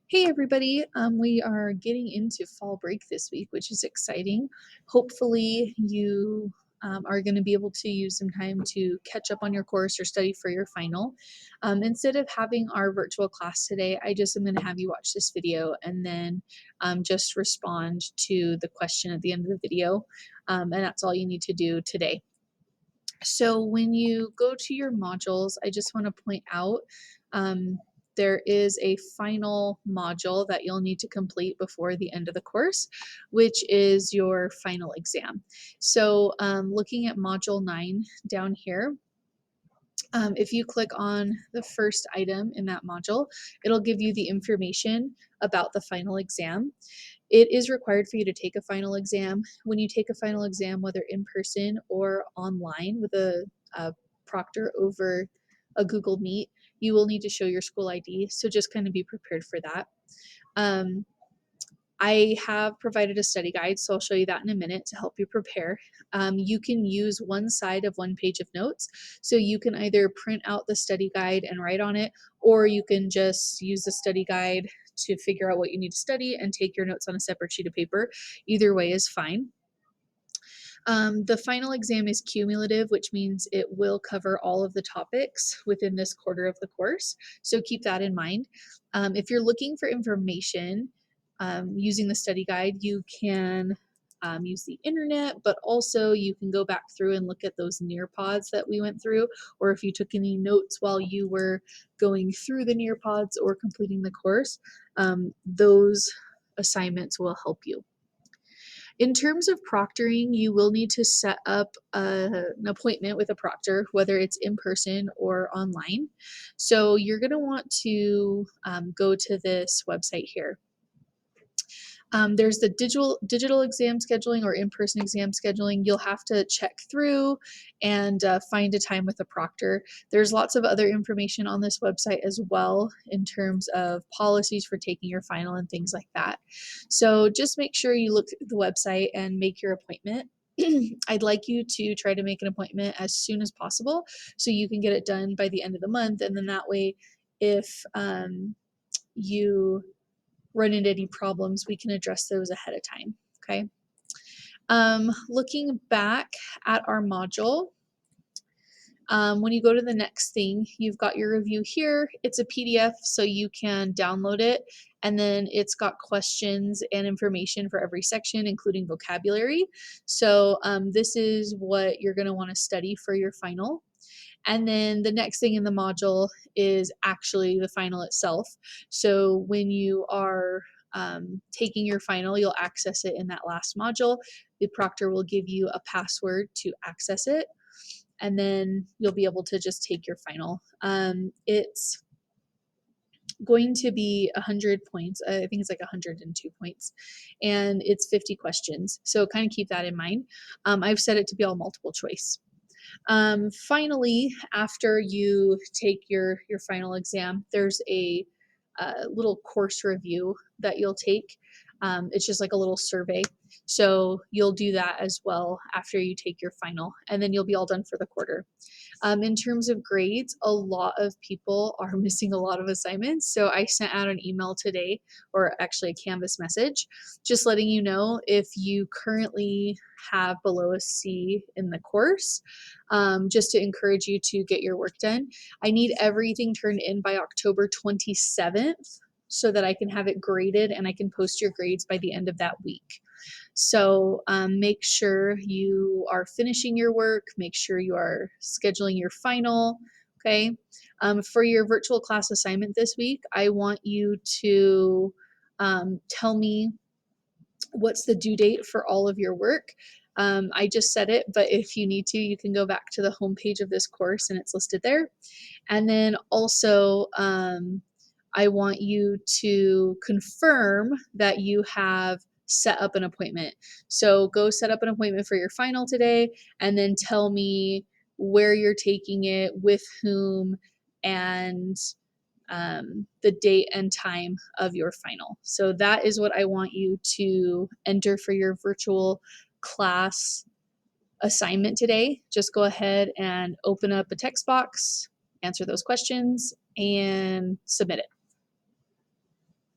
Hey everybody, we are getting into fall break this week, which is exciting. Hopefully, you are going to be able to use some time to catch up on your course or study for your final. Instead of having our virtual class today, I just am going to have you watch this video and then just respond to the question at the end of the video. And that's all you need to do today. So when you go to your modules, I just want to point out there is a final module that you'll need to complete before the end of the course, which is your final exam. So looking at module 9 down here, if you click on the first item in that module, it'll give you the information about the final exam. It is required for you to take a final exam. When you take a final exam, whether in person or online with a proctor over a Google Meet, you will need to show your school ID. So just kind of be prepared for that. I have provided a study guide, so I'll show you that in a minute to help you prepare. You can use one side of one page of notes. So you can either print out the study guide and write on it, or you can just use the study guide to figure out what you need to study and take your notes on a separate sheet of paper. Either way is fine. The final exam is cumulative, which means it will cover all of the topics within this quarter of the course. So keep that in mind. If you're looking for information using the study guide, you can use the internet, but also you can go back through and look at those Nearpods that we went through, or if you took any notes while you were going through the Nearpods or completing the course, those assignments will help you. In terms of proctoring, you will need to set up an appointment with a proctor, whether it's in person or online. So you're going to want to go to this website here. There's the digital exam scheduling or in-person exam scheduling. You'll have to check through and find a time with a proctor. There's lots of other information on this website as well in terms of policies for taking your final and things like that. So just make sure you look at the website and make your appointment. I'd like you to try to make an appointment as soon as possible so you can get it done by the end of the month. And then that way, if you run into any problems, we can address those ahead of time, okay? Looking back at our module, when you go to the next thing, you've got your review here. It's a PDF, so you can download it, and then it's got questions and information for every section, including vocabulary. So this is what you're going to want to study for your final. And then the next thing in the module is actually the final itself. So when you are taking your final, you'll access it in that last module. The proctor will give you a password to access it, and then you'll be able to just take your final. It's going to be 100 points. I think it's like 102 points, and it's 50 questions. So kind of keep that in mind. I've set it to be all multiple choice. Finally, after you take your final exam, there's a little course review that you'll take. It's just like a little survey. So you'll do that as well after you take your final, and then you'll be all done for the quarter. In terms of grades, a lot of people are missing a lot of assignments. So I sent out an email today, or actually a Canvas message, just letting you know if you currently have below a C in the course, just to encourage you to get your work done. I need everything turned in by October 27th so that I can have it graded and I can post your grades by the end of that week. So make sure you are finishing your work, make sure you are scheduling your final, okay? For your virtual class assignment this week, I want you to tell me what's the due date for all of your work. I just said it, but if you need to, you can go back to the homepage of this course and it's listed there. And then also, I want you to confirm that you have set up an appointment. So go set up an appointment for your final today and then tell me where you're taking it, with whom, and the date and time of your final. So that is what I want you to enter for your virtual class assignment today. Just go ahead and open up a text box, answer those questions, and submit it.